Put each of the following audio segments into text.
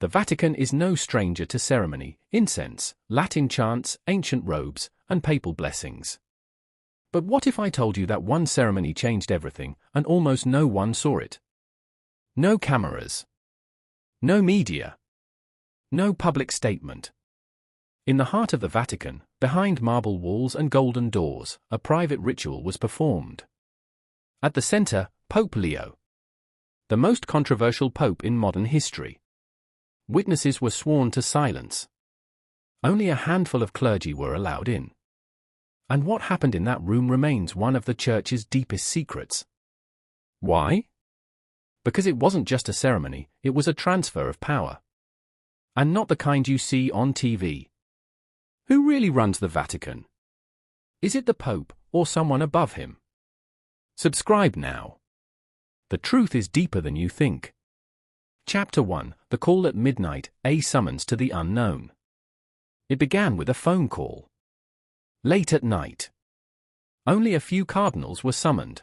The Vatican is no stranger to ceremony, incense, Latin chants, ancient robes, and papal blessings. But what if I told you that one ceremony changed everything, and almost no one saw it? No cameras. No media. No public statement. In the heart of the Vatican, behind marble walls and golden doors, a private ritual was performed. At the center, Pope Leo, the most controversial pope in modern history. Witnesses were sworn to silence. Only a handful of clergy were allowed in. And what happened in that room remains one of the Church's deepest secrets. Why? Because it wasn't just a ceremony, it was a transfer of power. And not the kind you see on TV. Who really runs the Vatican? Is it the Pope, or someone above him? Subscribe now. The truth is deeper than you think. Chapter 1, The Call at Midnight, a Summons to the Unknown. It began with a phone call. Late at night. Only a few cardinals were summoned.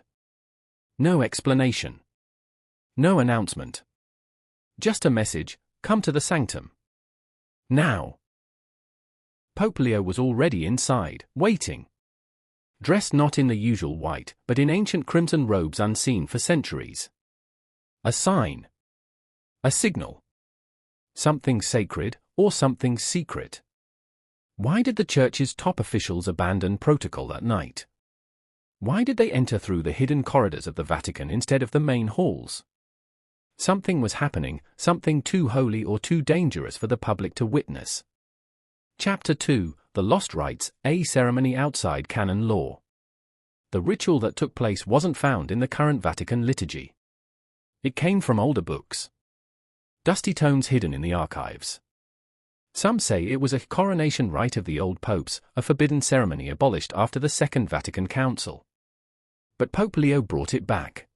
No explanation. No announcement. Just a message, come to the sanctum. Now. Pope Leo was already inside, waiting. Dressed not in the usual white, but in ancient crimson robes unseen for centuries. A sign. A signal. Something sacred, or something secret. Why did the Church's top officials abandon protocol that night? Why did they enter through the hidden corridors of the Vatican instead of the main halls? Something was happening, something too holy or too dangerous for the public to witness. Chapter 2, The Lost Rites, a Ceremony Outside Canon Law. The ritual that took place wasn't found in the current Vatican liturgy. It came from older books. Dusty tomes hidden in the archives. Some say it was a coronation rite of the old popes, a forbidden ceremony abolished after the Second Vatican Council. But Pope Leo brought it back.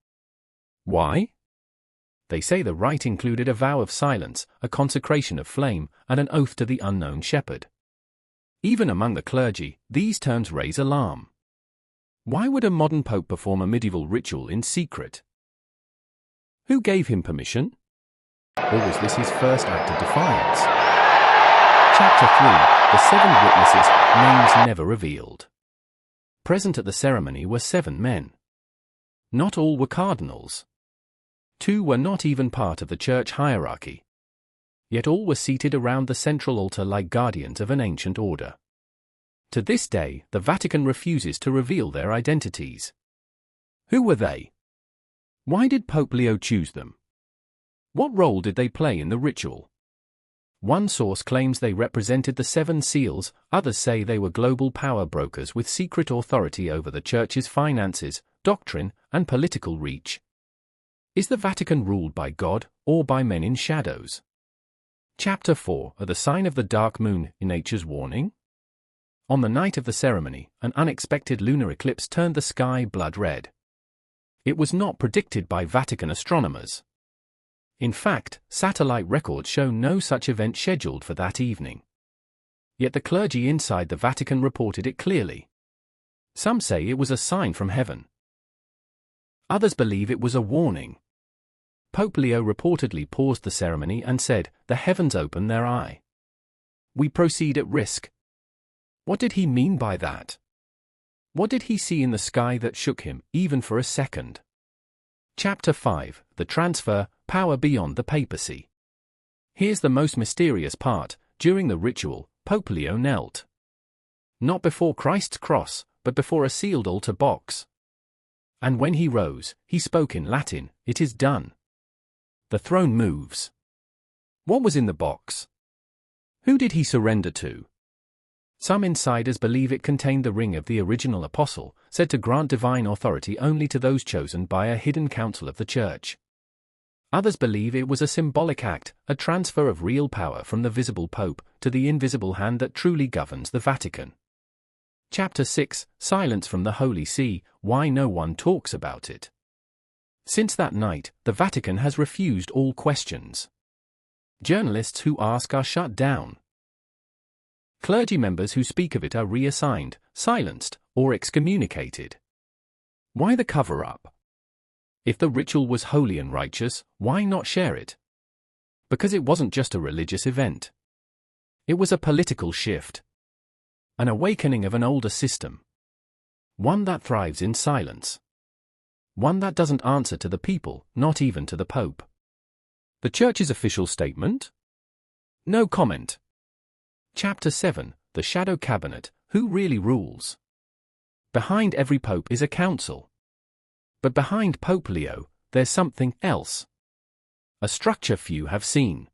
Why? They say the rite included a vow of silence, a consecration of flame, and an oath to the unknown shepherd. Even among the clergy, these terms raise alarm. Why would a modern pope perform a medieval ritual in secret? Who gave him permission? Or was this his first act of defiance? Chapter 3, The 7 Witnesses, Names Never Revealed. Present at the ceremony were 7 men. Not all were cardinals. 2 were not even part of the church hierarchy. Yet all were seated around the central altar like guardians of an ancient order. To this day, the Vatican refuses to reveal their identities. Who were they? Why did Pope Leo choose them? What role did they play in the ritual? One source claims they represented the 7 seals, others say they were global power brokers with secret authority over the Church's finances, doctrine, and political reach. Is the Vatican ruled by God, or by men in shadows? Chapter 4, The Sign of the Dark Moon, Nature's Warning. On the night of the ceremony, an unexpected lunar eclipse turned the sky blood red. It was not predicted by Vatican astronomers. In fact, satellite records show no such event scheduled for that evening. Yet the clergy inside the Vatican reported it clearly. Some say it was a sign from heaven. Others believe it was a warning. Pope Leo reportedly paused the ceremony and said, "The heavens open their eye. We proceed at risk." What did he mean by that? What did he see in the sky that shook him, even for a second? Chapter 5, The Transfer, Power Beyond the Papacy. Here's the most mysterious part. During the ritual, Pope Leo knelt. Not before Christ's cross, but before a sealed altar box. And when he rose, he spoke in Latin, "It is done." The throne moves. What was in the box? Who did he surrender to? Some insiders believe it contained the ring of the original apostle, said to grant divine authority only to those chosen by a hidden council of the Church. Others believe it was a symbolic act, a transfer of real power from the visible pope to the invisible hand that truly governs the Vatican. Chapter 6, Silence from the Holy See, Why No One Talks About It. Since that night, the Vatican has refused all questions. Journalists who ask are shut down. Clergy members who speak of it are reassigned, silenced, or excommunicated. Why the cover-up? If the ritual was holy and righteous, why not share it? Because it wasn't just a religious event. It was a political shift. An awakening of an older system. One that thrives in silence. One that doesn't answer to the people, not even to the Pope. The Church's official statement? No comment. Chapter 7, The Shadow Cabinet, Who Really Rules? Behind every Pope is a council. But behind Pope Leo, there's something else. A structure few have seen.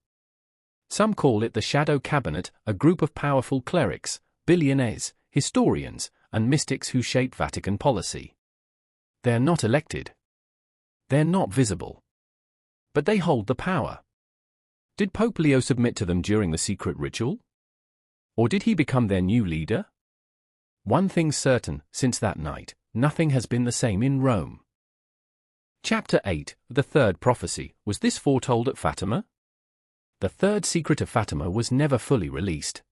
Some call it the Shadow Cabinet, a group of powerful clerics, billionaires, historians, and mystics who shape Vatican policy. They're not elected. They're not visible. But they hold the power. Did Pope Leo submit to them during the secret ritual? Or did he become their new leader? One thing's certain, since that night, nothing has been the same in Rome. Chapter 8, The Third Prophecy. Was this foretold at Fatima? The third secret of Fatima was never fully released.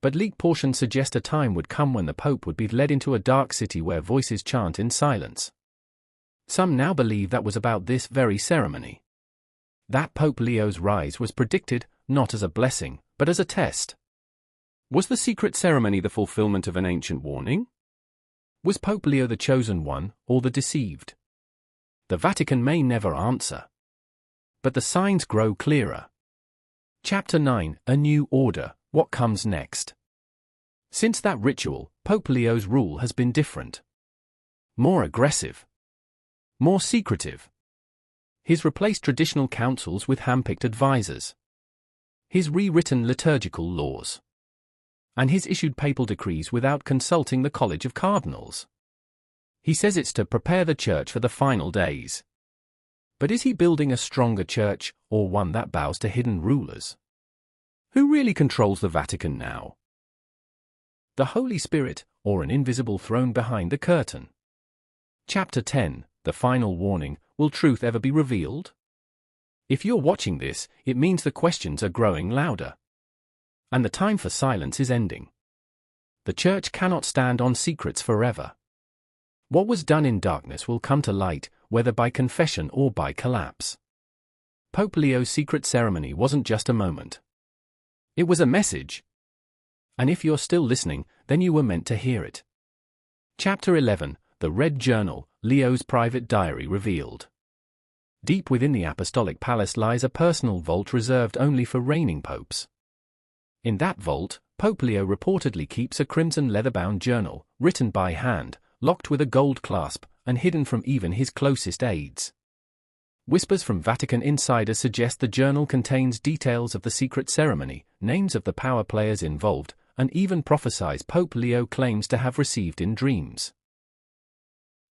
But leaked portions suggest a time would come when the Pope would be led into a dark city where voices chant in silence. Some now believe that was about this very ceremony. That Pope Leo's rise was predicted, not as a blessing, but as a test. Was the secret ceremony the fulfillment of an ancient warning? Was Pope Leo the chosen one, or the deceived? The Vatican may never answer. But the signs grow clearer. Chapter 9, A New Order, What Comes Next? Since that ritual, Pope Leo's rule has been different. More aggressive. More secretive. He's replaced traditional councils with handpicked advisors. He's rewritten liturgical laws. And he's issued papal decrees without consulting the College of Cardinals. He says it's to prepare the Church for the final days. But is he building a stronger Church, or one that bows to hidden rulers? Who really controls the Vatican now? The Holy Spirit, or an invisible throne behind the curtain? Chapter 10, The Final Warning, Will Truth Ever Be Revealed? If you're watching this, it means the questions are growing louder. And the time for silence is ending. The Church cannot stand on secrets forever. What was done in darkness will come to light, whether by confession or by collapse. Pope Leo's secret ceremony wasn't just a moment. It was a message. And if you're still listening, then you were meant to hear it. Chapter 11, The Red Journal, Leo's Private Diary Revealed. Deep within the Apostolic Palace lies a personal vault reserved only for reigning popes. In that vault, Pope Leo reportedly keeps a crimson leather-bound journal, written by hand, locked with a gold clasp, and hidden from even his closest aides. Whispers from Vatican insiders suggest the journal contains details of the secret ceremony, names of the power players involved, and even prophecies Pope Leo claims to have received in dreams.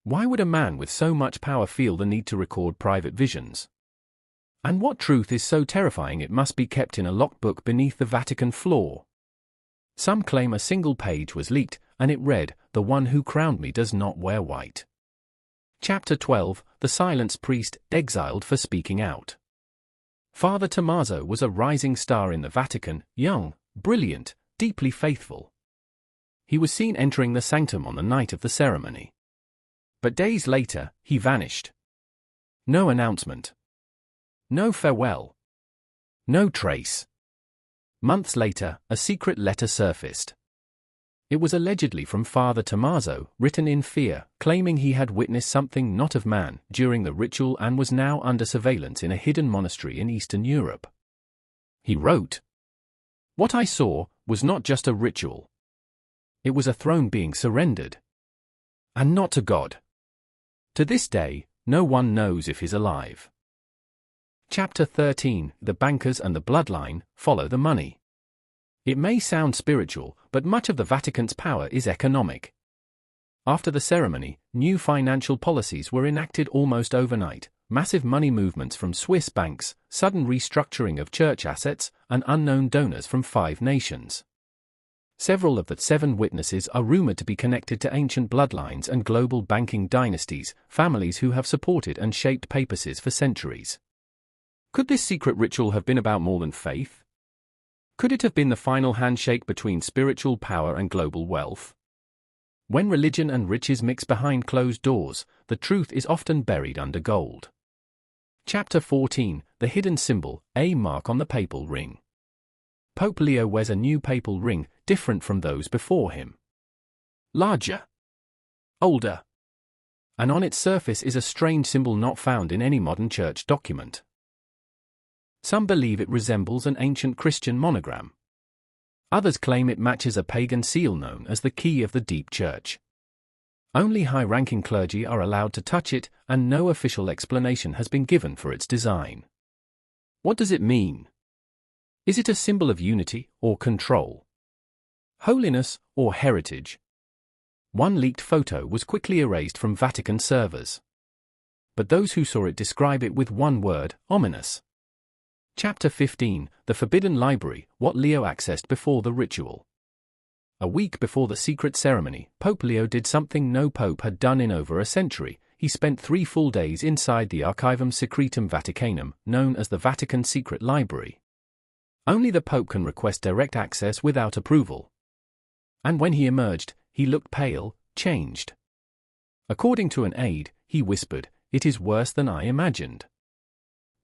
Why would a man with so much power feel the need to record private visions? And what truth is so terrifying it must be kept in a locked book beneath the Vatican floor? Some claim a single page was leaked, and it read, "The one who crowned me does not wear white." Chapter 12, The Silence Priest, Exiled for Speaking Out. Father Tommaso was a rising star in the Vatican, young, brilliant, deeply faithful. He was seen entering the sanctum on the night of the ceremony. But days later, he vanished. No announcement. No farewell. No trace. Months later, a secret letter surfaced. It was allegedly from Father Tommaso, written in fear, claiming he had witnessed something not of man during the ritual and was now under surveillance in a hidden monastery in Eastern Europe. He wrote, "What I saw was not just a ritual. It was a throne being surrendered. And not to God. To this day, no one knows if he's alive." Chapter 13, The Bankers and the Bloodline, Follow the Money. It may sound spiritual, but much of the Vatican's power is economic. After the ceremony, new financial policies were enacted almost overnight, massive money movements from Swiss banks, sudden restructuring of church assets, and unknown donors from 5 nations. Several of the 7 witnesses are rumored to be connected to ancient bloodlines and global banking dynasties, families who have supported and shaped papacies for centuries. Could this secret ritual have been about more than faith? Could it have been the final handshake between spiritual power and global wealth? When religion and riches mix behind closed doors, the truth is often buried under gold. Chapter 14, The Hidden Symbol, a mark on the papal ring. Pope Leo wears a new papal ring, different from those before him. Larger. Older. And on its surface is a strange symbol not found in any modern church document. Some believe it resembles an ancient Christian monogram. Others claim it matches a pagan seal known as the Key of the Deep Church. Only high-ranking clergy are allowed to touch it, and no official explanation has been given for its design. What does it mean? Is it a symbol of unity or control? Holiness or heritage? One leaked photo was quickly erased from Vatican servers. But those who saw it describe it with one word: ominous. Chapter 15, The Forbidden Library, What Leo Accessed Before the Ritual. A week before the secret ceremony, Pope Leo did something no pope had done in over a century. He spent 3 full days inside the Archivum Secretum Vaticanum, known as the Vatican Secret Library. Only the Pope can request direct access without approval. And when he emerged, he looked pale, changed. According to an aide, he whispered, "It is worse than I imagined."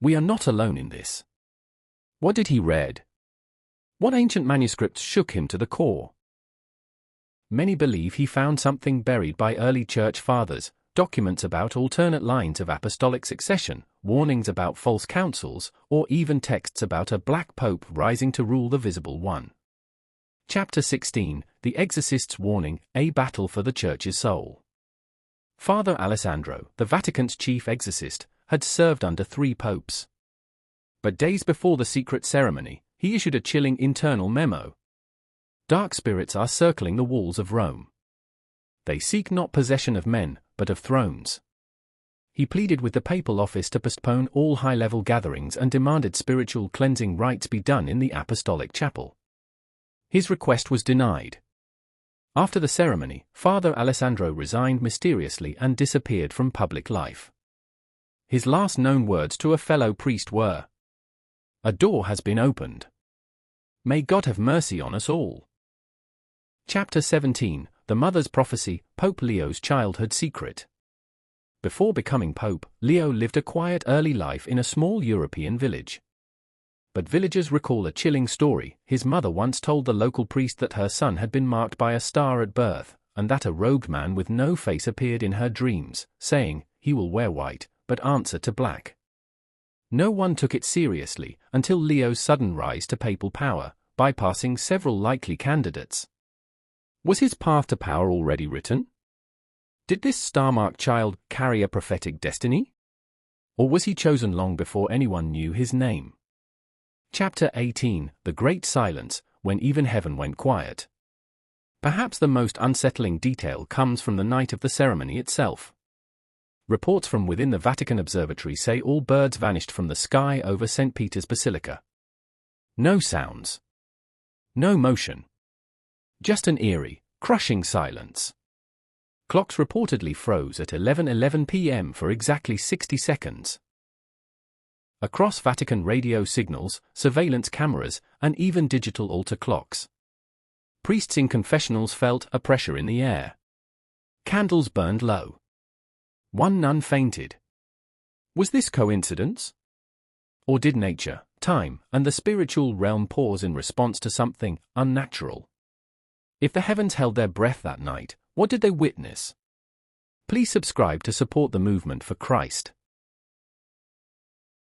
We are not alone in this. What did he read? What ancient manuscripts shook him to the core? Many believe he found something buried by early church fathers, documents about alternate lines of apostolic succession, warnings about false councils, or even texts about a black pope rising to rule the visible one. Chapter 16, The Exorcist's Warning, a Battle for the Church's Soul. Father Alessandro, the Vatican's chief exorcist, had served under 3 popes. But days before the secret ceremony, he issued a chilling internal memo. Dark spirits are circling the walls of Rome. They seek not possession of men, but of thrones. He pleaded with the papal office to postpone all high-level gatherings and demanded spiritual cleansing rites be done in the apostolic chapel. His request was denied. After the ceremony, Father Alessandro resigned mysteriously and disappeared from public life. His last known words to a fellow priest were, "A door has been opened. May God have mercy on us all." Chapter 17, The Mother's Prophecy, Pope Leo's Childhood Secret. Before becoming pope, Leo lived a quiet early life in a small European village. But villagers recall a chilling story. His mother once told the local priest that her son had been marked by a star at birth, and that a robed man with no face appeared in her dreams, saying, "He will wear white, but answer to black." No one took it seriously until Leo's sudden rise to papal power, bypassing several likely candidates. Was his path to power already written? Did this star-marked child carry a prophetic destiny? Or was he chosen long before anyone knew his name? Chapter 18, The Great Silence, When Even Heaven Went Quiet. Perhaps the most unsettling detail comes from the night of the ceremony itself. Reports from within the Vatican Observatory say all birds vanished from the sky over St. Peter's Basilica. No sounds. No motion. Just an eerie, crushing silence. Clocks reportedly froze at 11:11 p.m. for exactly 60 seconds. Across Vatican radio signals, surveillance cameras, and even digital altar clocks. Priests in confessionals felt a pressure in the air. Candles burned low. One nun fainted. Was this coincidence? Or did nature, time, and the spiritual realm pause in response to something unnatural? If the heavens held their breath that night, what did they witness? Please subscribe to support the movement for Christ.